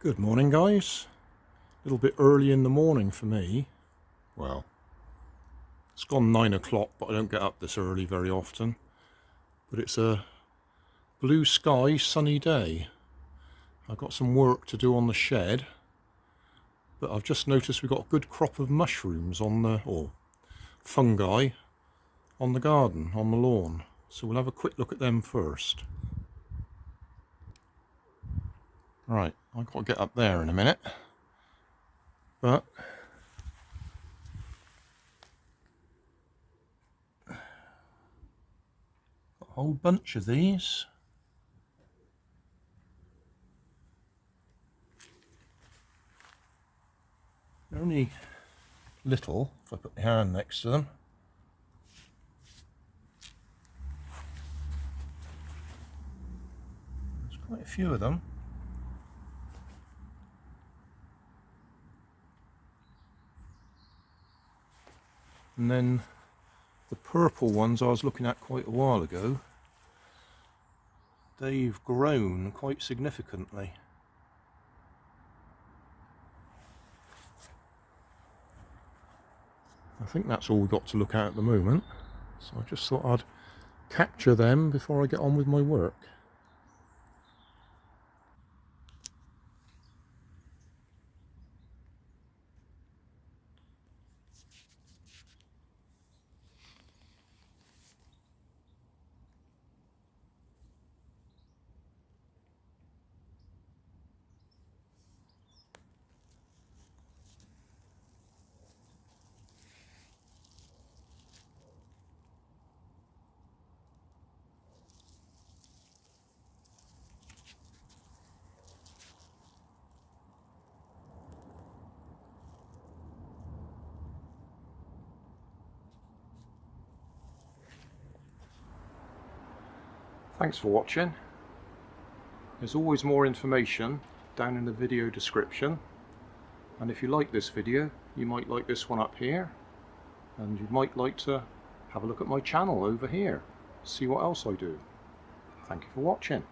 Good morning, guys. A little bit early in the morning for me. Well, it's gone 9 o'clock, but I don't get up this early very often. But it's a blue sky, sunny day. I've got some work to do on the shed, but I've just noticed we've got a good crop of mushrooms on the, or fungi, on the garden, on the lawn. So we'll have a quick look at them first. Right, I've got to get up there in a minute, but got a whole bunch of these. They're only little, if I put my hand next to them. There's quite a few of them. And then the purple ones I was looking at quite a while ago, they've grown quite significantly. I think that's all we've got to look at the moment, so I just thought I'd capture them before I get on with my work. Thanks for watching. There's always more information down in the video description, and if you like this video you might like this one up here, and you might like to have a look at my channel over here, see what else I do. Thank you for watching.